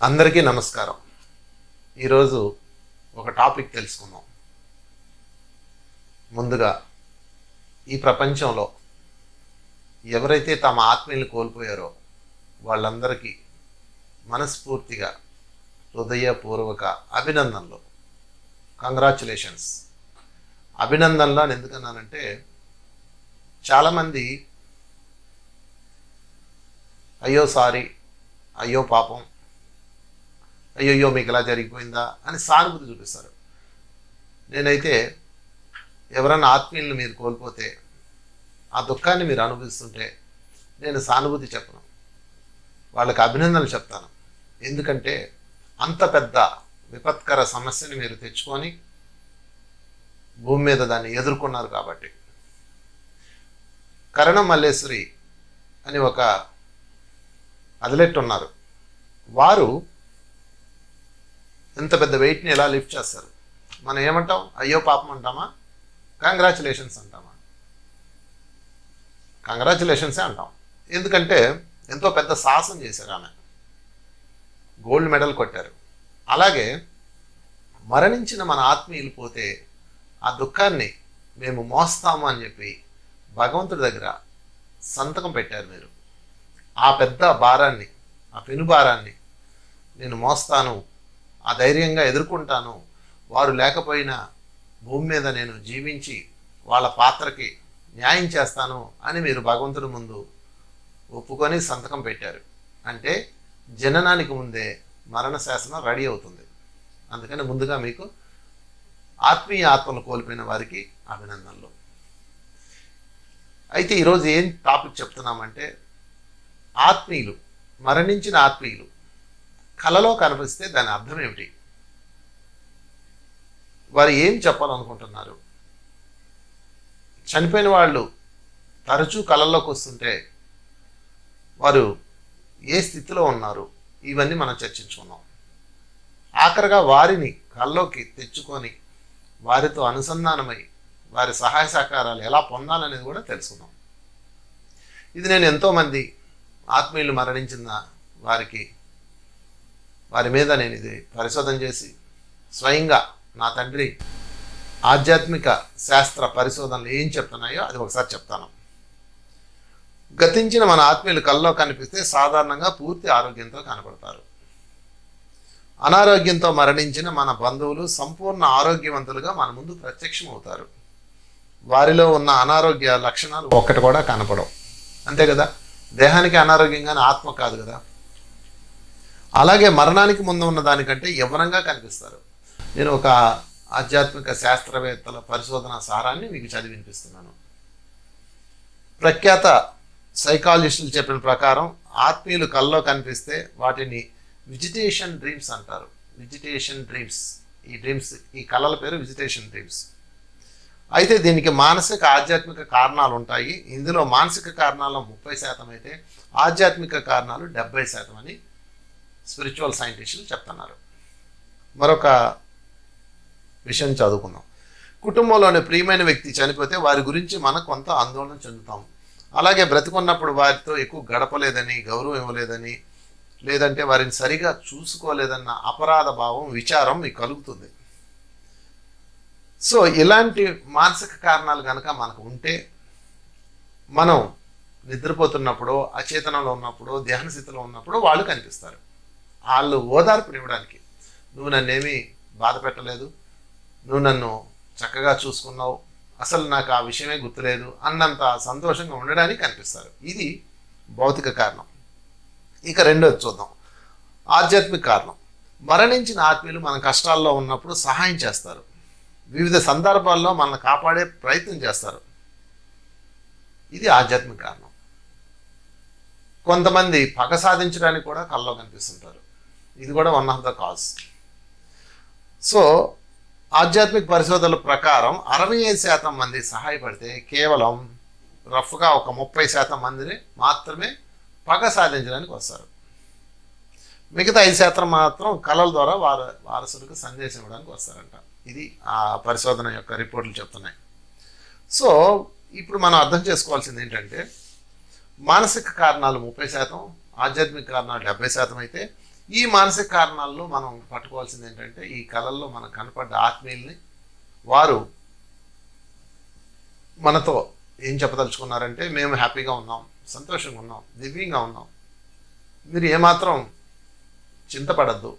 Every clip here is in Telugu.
అందరికీ నమస్కారం. ఈరోజు ఒక టాపిక్ తెలుసుకుందాం. ముందుగా ఈ ప్రపంచంలో ఎవరైతే తమ ఆత్మీయులు కోల్పోయారో వాళ్ళందరికీ మనస్ఫూర్తిగా హృదయపూర్వక అభినందనలు. కంగ్రాచులేషన్స్. అభినందనలు అని ఎందుకన్నానంటే చాలామంది అయ్యో సారీ, అయ్యో పాపం, అయ్యో మీకు ఇలా జరిగిపోయిందా అని సానుభూతి చూపిస్తారు. నేనైతే ఎవరన్నా ఆత్మీయులను మీరు కోల్పోతే ఆ దుఃఖాన్ని మీరు అనుభవిస్తుంటే నేను సానుభూతి చెప్పను, వాళ్ళకి అభినందనలు చెప్తాను. ఎందుకంటే అంత పెద్ద విపత్కర సమస్యని మీరు తెచ్చుకొని భూమి మీద దాన్ని ఎదుర్కొన్నారు కాబట్టి. కరణం మల్లేశ్వరి అని ఒక అథ్లెట్ ఉన్నారు. వారు ఎంత పెద్ద వెయిట్ని ఎలా లిఫ్ట్ చేస్తారు. మనం ఏమంటాం? అయ్యో పాపం అంటామా, కంగ్రాచులేషన్స్ అంటామా? కంగ్రాచులేషన్సే అంటాం. ఎందుకంటే ఎంతో పెద్ద సాహసం చేశారు. ఆమె గోల్డ్ మెడల్ కొట్టారు. అలాగే మరణించిన మన ఆత్మీయులు పోతే ఆ దుఃఖాన్ని మేము మోస్తాము అని చెప్పి భగవంతుడి దగ్గర సంతకం పెట్టారు. మీరు ఆ పెద్ద భారాన్ని, ఆ పెను భారాన్ని నేను మోస్తాను, ఆ ధైర్యంగా ఎదుర్కొంటాను, వారు లేకపోయినా భూమి మీద నేను జీవించి వాళ్ళ పాత్రకి న్యాయం చేస్తాను అని మీరు భగవంతుడి ముందు ఒప్పుకొని సంతకం పెట్టారు. అంటే జననానికి ముందే మరణ శాసనం రెడీ అవుతుంది. అందుకని ముందుగా మీకు ఆత్మీయ ఆత్మలు కోల్పోయిన వారికి అభినందనలు. అయితే ఈరోజు ఏం టాపిక్ చెప్తున్నామంటే, ఆత్మీయులు, మరణించిన ఆత్మీయులు కలలో కనిపిస్తే దాని అర్థం ఏమిటి, వారు ఏం చెప్పాలనుకుంటున్నారు, చనిపోయిన వాళ్ళు తరచూ కళల్లోకి వస్తుంటే వారు ఏ స్థితిలో ఉన్నారు, ఇవన్నీ మనం చర్చించుకున్నాం. ఆఖరిగా వారిని కల్లోకి తెచ్చుకొని వారితో అనుసంధానమై వారి సహాయ సహకారాలు ఎలా పొందాలనేది కూడా తెలుసుకున్నాం. ఇది నేను ఎంతోమంది ఆత్మీయులు మరణించిన వారి మీద నేను ఇది పరిశోధన చేసి స్వయంగా నా తండ్రి ఆధ్యాత్మిక శాస్త్ర పరిశోధనలు ఏం చెప్తున్నాయో అది ఒకసారి చెప్తాను. గతించిన మన ఆత్మీయులు కల్లో కనిపిస్తే సాధారణంగా పూర్తి ఆరోగ్యంతో కనపడతారు. అనారోగ్యంతో మరణించిన మన బంధువులు సంపూర్ణ ఆరోగ్యవంతులుగా మన ముందు ప్రత్యక్షమవుతారు. వారిలో ఉన్న అనారోగ్య లక్షణాలు ఒక్కటి కూడా కనపడవు. అంతే కదా, దేహానికి అనారోగ్యంగానే ఆత్మ కాదు కదా. అలాగే మరణానికి ముందు ఉన్న దానికంటే యవ్వనంగా కనిపిస్తారు. నేను ఒక ఆధ్యాత్మిక శాస్త్రవేత్తల పరిశోధన సారాన్ని మీకు చదివి వినిపిస్తున్నాను. ప్రఖ్యాత సైకాలజిస్టులు చెప్పిన ప్రకారం ఆత్మీయులు కల్లో కనిపిస్తే వాటిని విజిటేషన్ డ్రీమ్స్ అంటారు. విజిటేషన్ డ్రీమ్స్, ఈ కళల పేరు విజిటేషన్ డ్రీమ్స్. అయితే దీనికి మానసిక ఆధ్యాత్మిక కారణాలు ఉంటాయి. ఇందులో మానసిక కారణాలు 30% అయితే ఆధ్యాత్మిక కారణాలు 70% అని స్పిరిచువల్ సైంటిస్టులు చెప్తున్నారు. మరొక విషయం చదువుకుందాం. కుటుంబంలోని ప్రియమైన వ్యక్తి చనిపోతే వారి గురించి మనం కొంత ఆందోళన చెందుతాం. అలాగే బ్రతికున్నప్పుడు వారితో ఎక్కువ గడపలేదని, గౌరవం ఇవ్వలేదని, లేదంటే వారిని సరిగా చూసుకోలేదన్న అపరాధ భావం, విచారం మీకు కలుగుతుంది. సో ఇలాంటి మానసిక కారణాలు కనుక మనకు ఉంటే మనం నిద్రపోతున్నప్పుడు, అచేతనంలో ఉన్నప్పుడు, ధ్యాన స్థితిలో ఉన్నప్పుడు వాళ్ళు కనిపిస్తారు. వాళ్ళు ఓదార్పునివ్వడానికి, నువ్వు నన్నేమీ బాధ పెట్టలేదు, నువ్వు నన్ను చక్కగా చూసుకున్నావు, అసలు నాకు ఆ విషయమే గుర్తులేదు అన్నంత సంతోషంగా ఉండడానికి కనిపిస్తారు. ఇది భౌతిక కారణం. ఇక రెండోది చూద్దాం, ఆధ్యాత్మిక కారణం. మరణించిన ఆత్మీయులు మన కష్టాల్లో ఉన్నప్పుడు సహాయం చేస్తారు. వివిధ సందర్భాల్లో మనల్ని కాపాడే ప్రయత్నం చేస్తారు. ఇది ఆధ్యాత్మిక కారణం. కొంతమంది పగ సాధించడానికి కూడా కల్లో కనిపిస్తుంటారు. ఇది కూడా one of the cause. So ఆధ్యాత్మిక పరిశోధనల ప్రకారం 65% మంది సహాయపడితే కేవలం రఫ్గా ఒక 30% మందిని మాత్రమే పగ సాధించడానికి వస్తారు. మిగతా 5% మాత్రం కళల ద్వారా వారసులకు సందేశం ఇవ్వడానికి వస్తారంట. ఇది ఆ పరిశోధన యొక్క రిపోర్ట్లు చెప్తున్నాయి. సో ఇప్పుడు మనం అర్థం చేసుకోవాల్సింది ఏంటంటే, మానసిక కారణాలు 30%, ఆధ్యాత్మిక కారణాలు 70% అయితే ఈ మానసిక కారణాల్లో మనం పట్టుకోవాల్సింది ఏంటంటే ఈ కళల్లో మనకు కనపడ్డ ఆత్మీయుల్ని వారు మనతో ఏం చెప్పదలుచుకున్నారంటే మేము హ్యాపీగా ఉన్నాం, సంతోషంగా ఉన్నాం, దివ్యంగా ఉన్నాం, మీరు ఏమాత్రం చింతపడద్దు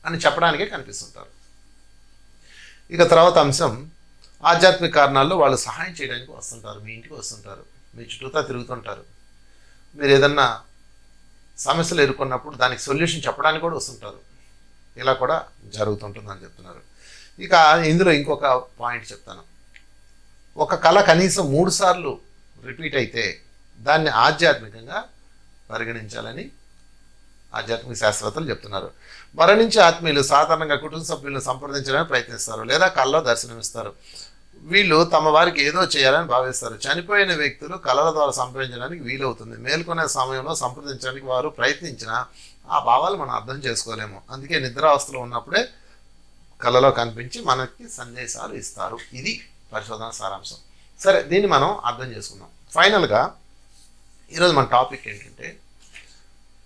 అని చెప్పడానికే కనిపిస్తుంటారు. ఇక తర్వాత అంశం ఆధ్యాత్మిక కారణాల్లో వాళ్ళు సహాయం చేయడానికి వస్తుంటారు, మీ ఇంటికి వస్తుంటారు, మీ చుట్టూతా తిరుగుతుంటారు. మీరు ఏదన్నా సమస్యలు ఎదుర్కొన్నప్పుడు దానికి సొల్యూషన్ చెప్పడానికి కూడా వస్తుంటారు. ఇలా కూడా జరుగుతుంటుందని చెప్తున్నారు. ఇక ఇందులో ఇంకొక పాయింట్ చెప్తాను. ఒక కళ కనీసం 3 సార్లు రిపీట్ అయితే దాన్ని ఆధ్యాత్మికంగా పరిగణించాలని ఆధ్యాత్మిక శాస్త్రవేత్తలు చెప్తున్నారు. మరణించే ఆత్మీయులు సాధారణంగా కుటుంబ సభ్యులను సంప్రదించడానికి ప్రయత్నిస్తారు లేదా కళలో దర్శనమిస్తారు. వీళ్ళు తమ వారికి ఏదో చేయాలని భావిస్తారు. చనిపోయిన వ్యక్తులు కళల ద్వారా సంప్రదించడానికి వీలవుతుంది. మేల్కొనే సమయంలో సంప్రదించడానికి వారు ప్రయత్నించిన ఆ భావాలు మనం అర్థం చేసుకోలేము. అందుకే నిద్రావస్థలో ఉన్నప్పుడే కళలో కనిపించి మనకి సందేశాలు ఇస్తారు. ఇది పరిశోధన సారాంశం. సరే, దీన్ని మనం అర్థం చేసుకుందాం. ఫైనల్గా ఈరోజు మన టాపిక్ ఏంటంటే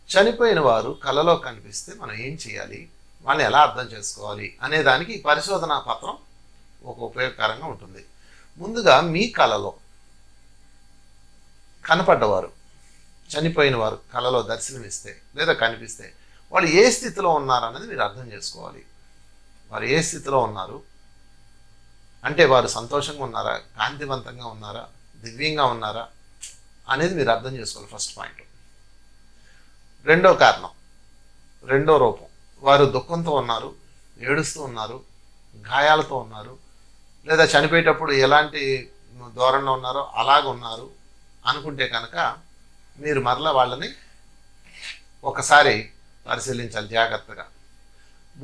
చనిపోయిన వారు కళలో కనిపిస్తే మనం ఏం చేయాలి, వాళ్ళని ఎలా అర్థం చేసుకోవాలి అనే దానికి ఈ పరిశోధనా పత్రం ఒక ఉపయోగకరంగా ఉంటుంది. ముందుగా మీ కళలో కనపడ్డవారు, చనిపోయిన వారు కళలో దర్శనమిస్తే లేదా కనిపిస్తే వాళ్ళు ఏ స్థితిలో ఉన్నారన్నది మీరు అర్థం చేసుకోవాలి. వారు ఏ స్థితిలో ఉన్నారు అంటే వారు సంతోషంగా ఉన్నారా, కాంతివంతంగా ఉన్నారా, దివ్యంగా ఉన్నారా అనేది మీరు అర్థం చేసుకోవాలి. First point. రెండో కారణం, రెండో రూపం, వారు దుఃఖంతో ఉన్నారు, ఏడుస్తూ ఉన్నారు, గాయాలతో ఉన్నారు, లేదా చనిపోయేటప్పుడు ఎలాంటి ధోరణిలో ఉన్నారో అలాగ ఉన్నారు అనుకుంటే కనుక మీరు మరలా వాళ్ళని ఒకసారి పరిశీలించాలి జాగ్రత్తగా.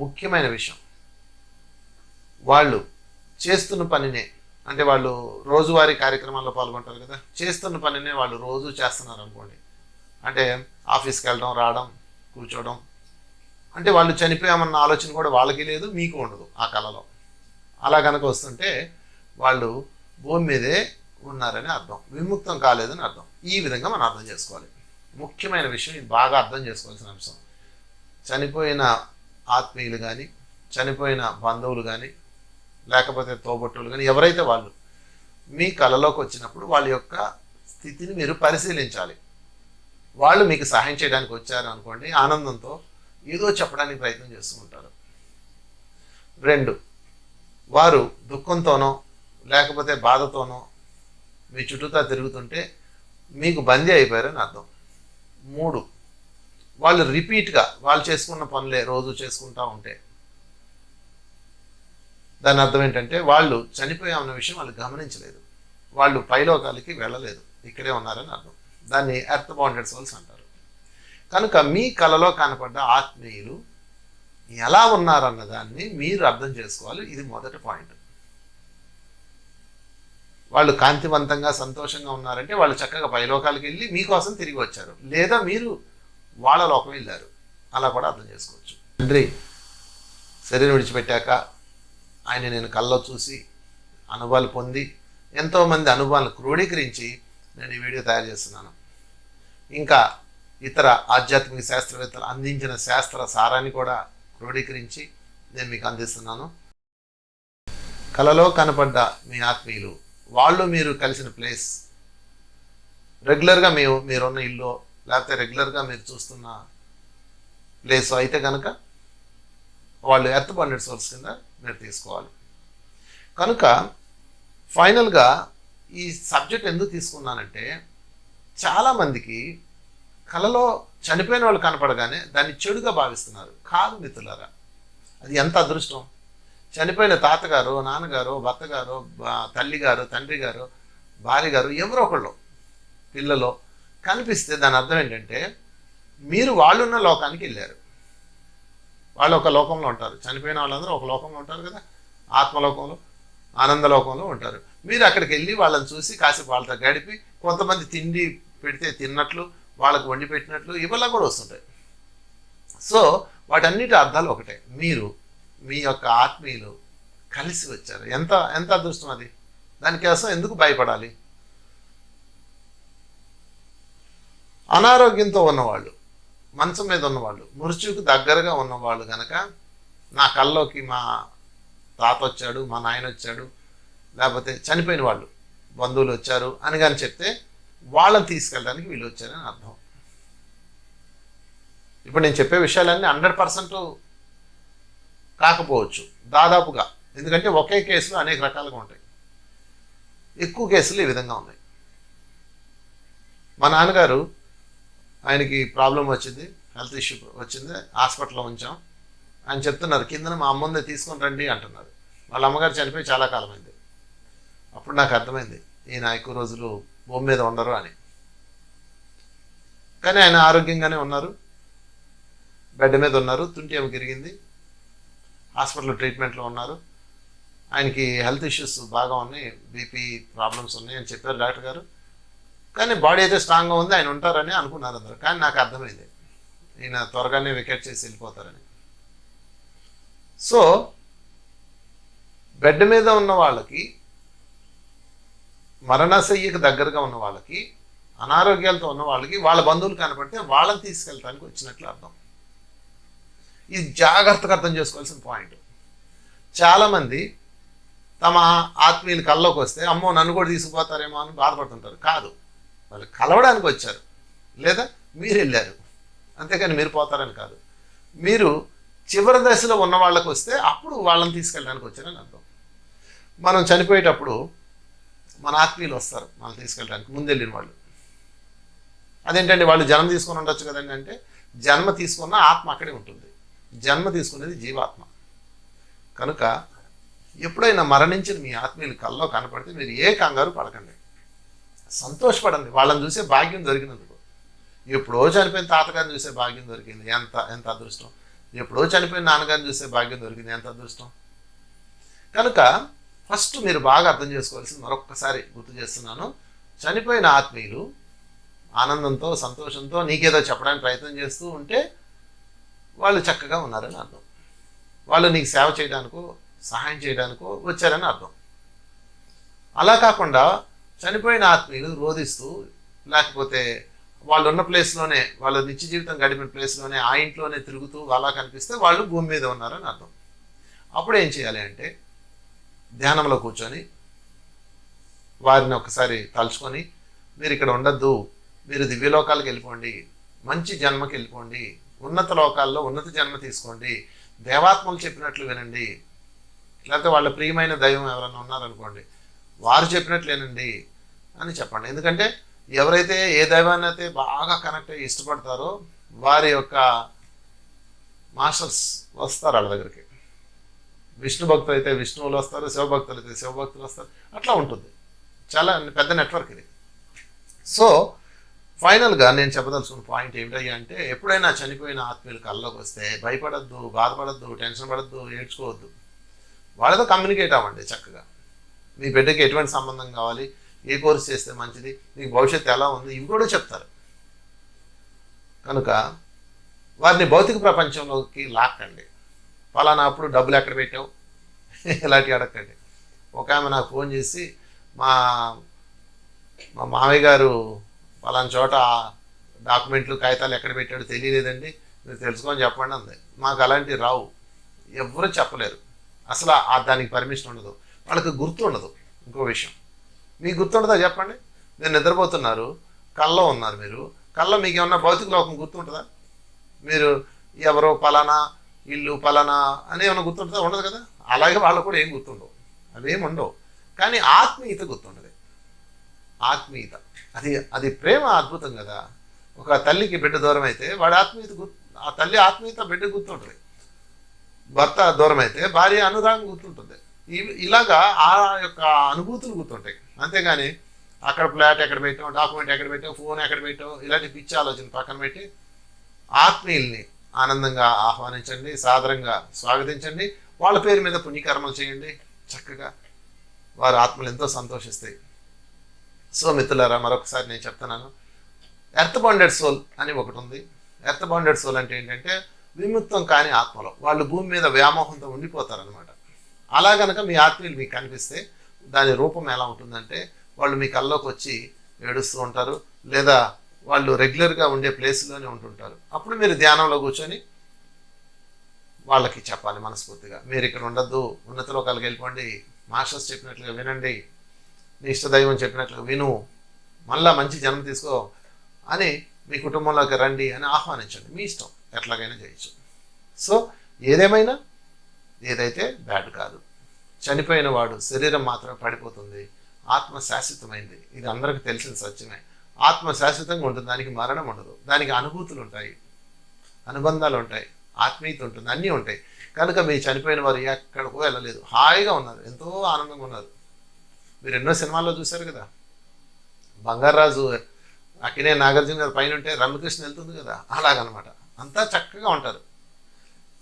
ముఖ్యమైన విషయం, వాళ్ళు చేస్తున్న పనినే, అంటే వాళ్ళు రోజువారీ కార్యక్రమాల్లో పాల్గొంటారు కదా, చేస్తున్న పనినే వాళ్ళు రోజు చేస్తున్నారు అనుకోండి. అంటే ఆఫీస్కి వెళ్ళడం, రావడం, కూర్చోవడం, అంటే వాళ్ళు చనిపోయామన్న ఆలోచన కూడా వాళ్ళకి లేదు, మీకు ఉండదు ఆ కళలో. అలా కనుక వస్తుంటే వాళ్ళు భూమి మీదే ఉన్నారని అర్థం, విముక్తం కాలేదని అర్థం. ఈ విధంగా మనం అర్థం చేసుకోవాలి. ముఖ్యమైన విషయం, ఇది బాగా అర్థం చేసుకోవాల్సిన అంశం. చనిపోయిన ఆత్మీయులు కానీ, చనిపోయిన బంధువులు కానీ, లేకపోతే తోబట్టువులు కానీ, ఎవరైతే వాళ్ళు మీ కళలోకి వచ్చినప్పుడు వాళ్ళ యొక్క స్థితిని మీరు పరిశీలించాలి. వాళ్ళు మీకు సహాయం చేయడానికి వచ్చారు అనుకోండి, ఆనందంతో ఏదో చెప్పడానికి ప్రయత్నం చేస్తూ ఉంటారు. 2, వారు దుఃఖంతోనో లేకపోతే బాధతోనో మీ చుట్టూతా తిరుగుతుంటే మీకు బందీ అయిపోయారని అర్థం. 3, వాళ్ళు రిపీట్గా వాళ్ళు చేసుకున్న పనులే రోజు చేసుకుంటూ ఉంటే దాని అర్థం ఏంటంటే వాళ్ళు చనిపోయామన్న విషయం వాళ్ళు గమనించలేదు, వాళ్ళు పైలోకాలకి వెళ్ళలేదు, ఇక్కడే ఉన్నారని అర్థం. దాన్ని ఎర్త్ బౌండెడ్ సోల్స్ అంటారు. కనుక మీ కళలో కనపడ్డ ఆత్మీయులు ఎలా ఉన్నారన్న దాన్ని మీరు అర్థం చేసుకోవాలి. ఇది మొదటి పాయింట్. వాళ్ళు కాంతివంతంగా సంతోషంగా ఉన్నారంటే వాళ్ళు చక్కగా పైలోకాలకు వెళ్ళి మీకోసం తిరిగి వచ్చారు, లేదా మీరు వాళ్ళ లోకం వెళ్ళారు. అలా కూడా అర్థం చేసుకోవచ్చు. తండ్రి శరీరం విడిచిపెట్టాక ఆయన నేను కళ్ళలో చూసి అనుభవాలు పొంది ఎంతోమంది అనుభవాలను క్రోడీకరించి నేను ఈ వీడియో తయారు చేస్తున్నాను. ఇంకా ఇతర ఆధ్యాత్మిక శాస్త్రవేత్తలు అందించిన శాస్త్ర సారాన్ని కూడా క్రోడీకరించి నేను మీకు అందిస్తున్నాను. కళలో కనపడ్డ మీ ఆత్మీయులు, వాళ్ళు మీరు కలిసిన ప్లేస్, రెగ్యులర్గా మీరున్న ఇల్లు లేకపోతే రెగ్యులర్గా మీరు చూస్తున్న ప్లేస్ అయితే కనుక వాళ్ళు ఎర్త్ బౌండెడ్ సోర్స్ కింద మీరు తీసుకోవాలి. కనుక ఫైనల్గా ఈ సబ్జెక్ట్ ఎందుకు తీసుకున్నానంటే చాలామందికి కళలో చనిపోయిన వాళ్ళు కనపడగానే దాన్ని చెడుగా భావిస్తున్నారు. కాదు మిత్రులారా, అది ఎంత అదృష్టం. చనిపోయిన తాతగారు, నాన్నగారు, భర్తగారు, తల్లిగారు, తండ్రి గారు, భార్య గారు, ఎవరో ఒకళ్ళు పిల్లలో కనిపిస్తే దాని అర్థం ఏంటంటే మీరు వాళ్ళున్న లోకానికి వెళ్ళారు. వాళ్ళు ఒక లోకంలో ఉంటారు, చనిపోయిన వాళ్ళందరూ ఒక లోకంలో ఉంటారు కదా, ఆత్మలోకంలో, ఆనందలోకంలో ఉంటారు. మీరు అక్కడికి వెళ్ళి వాళ్ళని చూసి కాసేపు వాళ్ళతో గడిపి కొంతమంది తిండి పెడితే తిన్నట్లు, వాళ్ళకు వండి పెట్టినట్లు ఇవల్ల కూడా వస్తుంటాయి. సో వాటన్నిటి అర్థాలు ఒకటే, మీరు మీ యొక్క ఆత్మీయులు కలిసి వచ్చారు. ఎంత ఎంత అదృష్టం అది. దానికోసం ఎందుకు భయపడాలి? అనారోగ్యంతో ఉన్నవాళ్ళు మంచం మీద ఉన్నవాళ్ళు, మృత్యువుకు దగ్గరగా ఉన్నవాళ్ళు కనుక నా కల్లోకి మా తాత వచ్చాడు, మా నాయన వచ్చాడు, లేకపోతే చనిపోయిన వాళ్ళు బంధువులు వచ్చారు అని కానీ చెప్తే వాళ్ళని తీసుకెళ్ళడానికి వీళ్ళు వచ్చారని అర్థం. ఇప్పుడు నేను చెప్పే విషయాలన్నీ 100% కాకపోవచ్చు, దాదాపుగా. ఎందుకంటే ఒకే కేసులో అనేక రకాలుగా ఉంటాయి. ఎక్కువ కేసులు ఈ విధంగా ఉన్నాయి. మా నాన్నగారు, ఆయనకి ప్రాబ్లం వచ్చింది, హెల్త్ ఇష్యూ వచ్చింది, హాస్పిటల్లో ఉంచాం. ఆయన చెప్తున్నారు, కిందన మా అమ్మందే తీసుకొని రండి అంటున్నారు. వాళ్ళ అమ్మగారు చనిపోయి చాలా కాలమైంది. అప్పుడు నాకు అర్థమైంది, ఈయన ఎక్కువ రోజులు భూమి మీద ఉండరు అని. కానీ ఆయన ఆరోగ్యంగానే ఉన్నారు, బెడ్ మీద ఉన్నారు, తుంటి ఏమో గిరిగింది, హాస్పిటల్లో ట్రీట్మెంట్లో ఉన్నారు. ఆయనకి హెల్త్ ఇష్యూస్ బాగా ఉన్నాయి, బీపీ ప్రాబ్లమ్స్ ఉన్నాయి అని చెప్పారు డాక్టర్ గారు. కానీ బాడీ అయితే స్ట్రాంగ్గా ఉంది, ఆయన ఉంటారని అనుకున్నారు అందరూ. కానీ నాకు అర్థమైంది, ఈయన త్వరగానే వికెట్ చేసి వెళ్ళిపోతారని. సో బెడ్ మీద ఉన్న వాళ్ళకి, మరణశయ్యకు దగ్గరగా ఉన్న వాళ్ళకి, అనారోగ్యాలతో ఉన్న వాళ్ళకి వాళ్ళ బంధువులు కనపడితే వాళ్ళని తీసుకెళ్ళడానికి వచ్చినట్లు అర్థం. ఇది జాగ్రత్తగా అర్థం చేసుకోవాల్సిన పాయింట్. చాలామంది తమ ఆత్మీయులు కల్లోకి వస్తే అమ్మో నన్ను కూడా తీసుకుపోతారేమో అని బాధపడుతుంటారు. కాదు, వాళ్ళు కలవడానికి వచ్చారు, లేదా మీరు వెళ్ళారు, అంతేకాని మీరు పోతారని కాదు. మీరు చివరి దశలో ఉన్న వాళ్ళకి వస్తే అప్పుడు వాళ్ళని తీసుకెళ్ళడానికి వచ్చారని అర్థం. మనం చనిపోయేటప్పుడు మన ఆత్మీయులు వస్తారు మనం తీసుకెళ్ళడానికి, ముందెళ్ళిన వాళ్ళు. అదేంటండి, వాళ్ళు జన్మ తీసుకొని ఉండొచ్చు కదండి అంటే, జన్మ తీసుకున్న ఆత్మ అక్కడే ఉంటుంది. జన్మ తీసుకునేది జీవాత్మ. కనుక ఎప్పుడైనా మరణించిన మీ ఆత్మీయులు కల్లో కనపడితే మీరు ఏ కంగారు పడకండి, సంతోషపడండి. వాళ్ళని చూసే భాగ్యం దొరికినందుకు. ఎప్పుడో చనిపోయిన తాతగారిని చూసే భాగ్యం దొరికింది, ఎంత అదృష్టం. ఎప్పుడో చనిపోయిన నాన్నగారిని చూసే భాగ్యం దొరికింది, ఎంత అదృష్టం. కనుక ఫస్ట్ మీరు బాగా అర్థం చేసుకోవాల్సింది, మరొక్కసారి గుర్తు చేస్తున్నాను, చనిపోయిన ఆత్మీయులు ఆనందంతో సంతోషంతో నీకేదో చెప్పడానికి ప్రయత్నం చేస్తూ ఉంటే వాళ్ళు చక్కగా ఉన్నారని అర్థం. వాళ్ళు నీకు సేవ చేయడానికో సహాయం చేయడానికో వచ్చారని అర్థం. అలా కాకుండా చనిపోయిన ఆత్మీయులు రోధిస్తూ, లేకపోతే వాళ్ళు ఉన్న ప్లేస్లోనే, వాళ్ళ నిత్య జీవితం గడిపిన ప్లేస్లోనే, ఆ ఇంట్లోనే తిరుగుతూ అలా కనిపిస్తే వాళ్ళు భూమి మీద ఉన్నారని అర్థం. అప్పుడు ఏం చేయాలి అంటే, ధ్యానంలో కూర్చొని వారిని ఒకసారి తలుచుకొని, మీరు ఇక్కడ ఉండద్దు, మీరు దివ్యలోకాలకు వెళ్ళిపోండి, మంచి జన్మకి వెళ్ళిపోండి, ఉన్నత లోకాల్లో ఉన్నత జన్మ తీసుకోండి, దేవాత్మలు చెప్పినట్లు వినండి, లేకపోతే వాళ్ళ ప్రియమైన దైవం ఎవరైనా ఉన్నారనుకోండి, వారు చెప్పినట్లు వినండి అని చెప్పండి. ఎందుకంటే ఎవరైతే ఏ దైవాన్ని అయితే బాగా కనెక్ట్ అయ్యి ఇష్టపడతారో వారి యొక్క మాస్టర్స్ వస్తారు వాళ్ళ దగ్గరికి. విష్ణు భక్తులు అయితే విష్ణువులు వస్తారు, శివభక్తులు అయితే శివభక్తులు వస్తారు. అట్లా ఉంటుంది, చాలా పెద్ద నెట్వర్క్ ఇది. సో ఫైనల్గా నేను చెప్పదలుచుకున్న పాయింట్ ఏమిటయ్యా అంటే, ఎప్పుడైనా చనిపోయిన ఆత్మీయులు కల్లోకి వస్తే భయపడద్దు, బాధపడద్దు, టెన్షన్ పడద్దు, ఏడ్చుకోవద్దు. వాళ్ళతో కమ్యూనికేట్ అవ్వండి చక్కగా. మీ బిడ్డకి ఎటువంటి సంబంధం కావాలి, ఏ కోర్స్ చేస్తే మంచిది, మీకు భవిష్యత్తు ఎలా ఉంది, ఇవి కూడా చెప్తారు. కనుక వారిని భౌతిక ప్రపంచంలోకి లాక్కండి. ఫలానా అప్పుడు డబ్బులు ఎక్కడ పెట్టావు ఇలాంటివి అడగండి. ఒక ఆమె నాకు ఫోన్ చేసి, మా మామయ్య గారు ఫలానా చోట డాక్యుమెంట్లు కాగితాలు ఎక్కడ పెట్టాడో తెలియలేదండి, మీరు తెలుసుకొని చెప్పండి అంది. మాకు అలాంటివి రావు, ఎవరు చెప్పలేరు, అసలు దానికి పర్మిషన్ ఉండదు, వాళ్ళకి గుర్తు ఉండదు. ఇంకో విషయం, మీకు గుర్తుండదా చెప్పండి? మీరు నిద్రపోతున్నారు, కల్లో ఉన్నారు, మీరు కల్లో మీకు ఏమన్నా భౌతిక లోకం గుర్తుంటుందా? మీరు ఎవరో పలానా ఇల్లు పలానా అని ఏమైనా గుర్తుంటుందా? ఉండదు కదా. అలాగే వాళ్ళకు కూడా ఏం గుర్తుండవు, అవేం ఉండవు. కానీ ఆత్మీయత గుర్తుండదు. ఆత్మీయత అది ప్రేమ అద్భుతం కదా. ఒక తల్లికి బిడ్డ దూరం అయితే వాడి ఆత్మీయత ఆ తల్లి ఆత్మీయత బిడ్డ గుర్తుంటుంది. భర్త దూరం అయితే భార్య అనురాగం గుర్తుంటుంది. ఇలాగా ఆ యొక్క అనుభూతులు గుర్తుంటాయి. అంతేగాని అక్కడ ఫ్లాట్ ఎక్కడ పెట్టాం, డాక్యుమెంట్ ఎక్కడ పెట్టాం, ఫోన్ ఎక్కడ పెట్టాం, ఇలాంటి పిచ్చి ఆలోచన పక్కన పెట్టి ఆత్మీయుల్ని ఆనందంగా ఆహ్వానించండి, సాదరంగా స్వాగతించండి, వాళ్ళ పేరు మీద పుణ్యకర్మలు చేయండి. చక్కగా వారి ఆత్మలు ఎంతో సంతోషిస్తాయి. సో మిత్రులారా, మరొకసారి నేను చెప్తున్నాను, ఎర్త్ బాండెడ్ సోల్ అని ఒకటి ఉంది. ఎర్త్ బాండెడ్ సోల్ అంటే ఏంటంటే విముక్తం కాని ఆత్మలో వాళ్ళు భూమి మీద వ్యామోహంతో ఉండిపోతారనమాట. అలా కనుక మీ ఆత్మీయులు మీకు కనిపిస్తే దాని రూపం ఎలా ఉంటుందంటే, వాళ్ళు మీ కల్లోకి వచ్చి ఏడుస్తూ ఉంటారు, లేదా వాళ్ళు రెగ్యులర్గా ఉండే ప్లేస్లోనే ఉంటుంటారు. అప్పుడు మీరు ధ్యానంలో కూర్చొని వాళ్ళకి చెప్పాలి మనస్ఫూర్తిగా, మీరు ఇక్కడ ఉండద్దు, ఉన్నత లోకాలకు వెళ్ళిపోండి, మాస్టర్స్ చెప్పినట్లుగా వినండి, నీ ఇష్టదైవం చెప్పినట్లుగా విను, మళ్ళా మంచి జన్మ తీసుకో అని మీ కుటుంబంలోకి రండి అని ఆహ్వానించండి. మీ ఇష్టం, ఎట్లాగైనా చేయొచ్చు. సో ఏదేమైనా ఏదైతే బ్యాడ్ కాదు. చనిపోయిన వాడు శరీరం మాత్రమే పడిపోతుంది, ఆత్మ శాశ్వతమైంది. ఇది అందరికీ తెలిసిన సత్యమే. ఆత్మ శాశ్వతంగా ఉంటుంది, దానికి మరణం ఉండదు, దానికి అనుభూతులు ఉంటాయి, అనుబంధాలు ఉంటాయి, ఆత్మీయత ఉంటుంది, అన్నీ ఉంటాయి. కనుక మీ చనిపోయిన వారు ఎక్కడికో వెళ్ళలేదు, హాయిగా ఉన్నారు, ఎంతో ఆనందంగా ఉన్నారు. మీరు ఎన్నో సినిమాల్లో చూశారు కదా, బంగారాజు అక్కినే నాగార్జున గారి పైన ఉంటే రమ్యకృష్ణ వెళ్తుంది కదా, అలాగనమాట. అంతా చక్కగా ఉంటారు.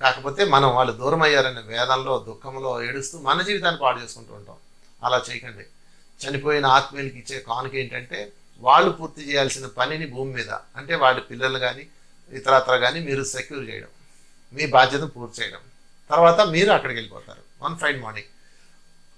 కాకపోతే మనం వాళ్ళు దూరం అయ్యారనే వేదంలో దుఃఖంలో ఏడుస్తూ మన జీవితాన్ని పాడు చేసుకుంటూ ఉంటాం. అలా చేయకండి. చనిపోయిన ఆత్మీయులకి ఇచ్చే కానుక ఏంటంటే వాళ్ళు పూర్తి చేయాల్సిన పనిని భూమి మీద, అంటే వాళ్ళ పిల్లలు కానీ ఇతరత్ర కానీ మీరు సెక్యూర్ చేయడం, మీ బాధ్యతను పూర్తి చేయడం. తర్వాత మీరు అక్కడికి వెళ్ళిపోతారు వన్ ఫైన్ మార్నింగ్.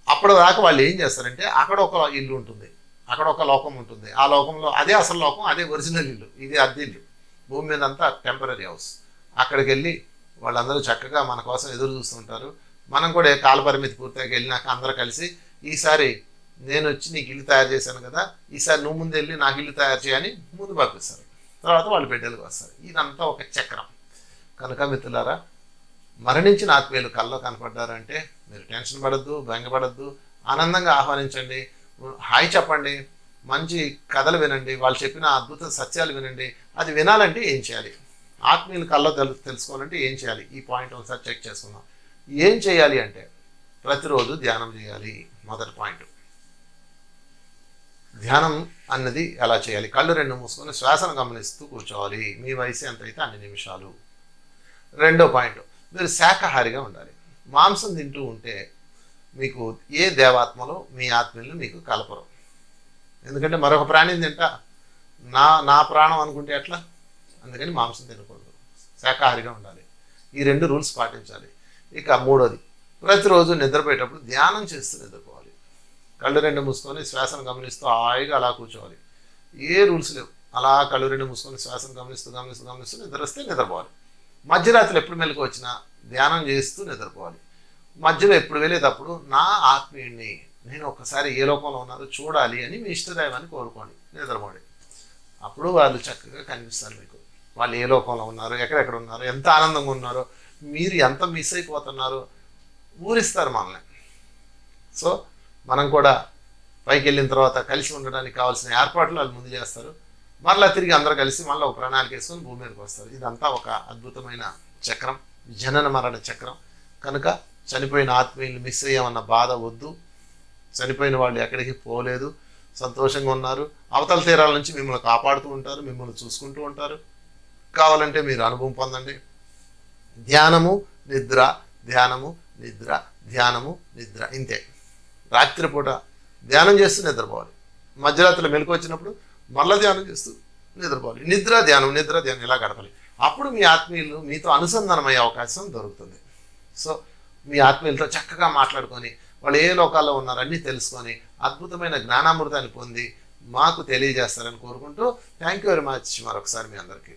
అప్పటి దాకా వాళ్ళు ఏం చేస్తారంటే అక్కడ ఒక ఇల్లు ఉంటుంది, అక్కడ ఒక లోకం ఉంటుంది, ఆ లోకంలో అదే అసలు లోకం, అదే ఒరిజినల్ ఇల్లు, ఇది అద్దె ఇల్లు. భూమి మీద అంతా టెంపరీ హౌస్. అక్కడికి వెళ్ళి వాళ్ళందరూ చక్కగా మన కోసం ఎదురు చూస్తుంటారు. మనం కూడా కాల పరిమితి పూర్తిగా వెళ్ళినాక అందరూ కలిసి, ఈసారి నేను వచ్చి నీకు ఇల్లు తయారు చేశాను కదా, ఈసారి నువ్వు ముందు వెళ్ళి నాకు ఇల్లు తయారు చేయని ముందు పంపిస్తారు. తర్వాత వాళ్ళు బిడ్డలకు వస్తారు. ఇదంతా ఒక చక్రం. కనుక మిత్రులారా, మరణించిన ఆత్మీయులు కల్లో కనపడ్డారంటే మీరు టెన్షన్ పడద్దు, భంగపడద్దు, ఆనందంగా ఆహ్వానించండి, హాయ్ చెప్పండి, మంచి కథలు వినండి, వాళ్ళు చెప్పిన అద్భుత సత్యాలు వినండి. అది వినాలంటే ఏం చేయాలి, ఆత్మీయులు కల్లో తెలుసుకోవాలంటే ఏం చేయాలి, ఈ పాయింట్ ఒకసారి చెక్ చేసుకుందాం. ఏం చేయాలి అంటే ప్రతిరోజు ధ్యానం చేయాలి. మొదటి పాయింట్, ధ్యానం అన్నది ఎలా చేయాలి? కళ్ళు రెండు మూసుకొని శ్వాసను గమనిస్తూ కూర్చోవాలి. మీ వయసు ఎంత అయితే అన్ని నిమిషాలు. రెండో పాయింట్, మీరు శాకాహారిగా ఉండాలి. మాంసం తింటూ ఉంటే మీకు ఏ దేవాత్మలో మీ ఆత్మీయులు మీకు కలపరు. ఎందుకంటే మరొక ప్రాణిని తింటా నా ప్రాణం అనుకుంటే ఎట్లా? అందుకని మాంసం తినకూడదు, శాకాహారిగా ఉండాలి. ఈ రెండు రూల్స్ పాటించాలి. ఇక మూడోది, ప్రతిరోజు నిద్రపోయేటప్పుడు ధ్యానం చేస్తూ నిద్రపోవాలి. కళ్ళు రెండు మూసుకొని శ్వాసను గమనిస్తూ హాయిగా అలా కూర్చోవాలి. ఏ రూల్స్ లేవు, అలా కళ్ళు రెండు మూసుకొని శ్వాసను గమనిస్తూ గమనిస్తూ గమనిస్తూ నిద్ర వస్తే నిద్రపోవాలి. మధ్యరాత్రి ఎప్పుడు మెలకు వచ్చినా ధ్యానం చేస్తూ నిద్రపోవాలి. మధ్యలో ఎప్పుడు వెళ్ళేటప్పుడు నా ఆత్మీయుడిని నేను ఒక్కసారి ఏ లోకంలో ఉన్నారో చూడాలి అని మీ ఇష్టదైవాన్ని కోరుకోండి, నిద్రపోండి. అప్పుడు వాళ్ళు చక్కగా కనిపిస్తారు మీకు, వాళ్ళు ఏ లోకంలో ఉన్నారో, ఎక్కడెక్కడ ఉన్నారో, ఎంత ఆనందంగా ఉన్నారో, మీరు ఎంత మిస్ అయిపోతున్నారో ఊరిస్తారు మనల్ని. సో మనం కూడా పైకి వెళ్ళిన తర్వాత కలిసి ఉండడానికి కావాల్సిన ఏర్పాట్లు వాళ్ళు ముందు చేస్తారు. మరలా తిరిగి అందరూ కలిసి మళ్ళీ ఒక ప్రణాళిక వేసుకొని భూమి మీదకి వస్తారు. ఇదంతా ఒక అద్భుతమైన చక్రం, జనన మరణ చక్రం. కనుక చనిపోయిన ఆత్మీయులు మిస్ అయ్యామన్న బాధ వద్దు. చనిపోయిన వాళ్ళు ఎక్కడికి పోలేదు, సంతోషంగా ఉన్నారు. అవతల తీరాల నుంచి మిమ్మల్ని కాపాడుతూ ఉంటారు, మిమ్మల్ని చూసుకుంటూ ఉంటారు. కావాలంటే మీరు అనుభవం పొందండి. ధ్యానము నిద్ర, ధ్యానము నిద్ర, ధ్యానము నిద్ర, ఇంతే. రాత్రిపూట ధ్యానం చేస్తూ నిద్రపోవాలి. మధ్యరాత్రిలో మెలకు వచ్చినప్పుడు మళ్ళీ ధ్యానం చేస్తూ నిద్రపోవాలి. నిద్ర ధ్యానం, నిద్ర ధ్యానం ఇలా గడపాలి. అప్పుడు మీ ఆత్మీయులు మీతో అనుసంధానమయ్యే అవకాశం దొరుకుతుంది. సో మీ ఆత్మీయులతో చక్కగా మాట్లాడుకొని వాళ్ళు ఏ లోకాల్లో ఉన్నారో అన్నీ తెలుసుకొని అద్భుతమైన జ్ఞానామృతాన్ని పొంది మాకు తెలియజేస్తారని కోరుకుంటూ థ్యాంక్ యూ వెరీ మచ్ మరొకసారి మీ అందరికీ.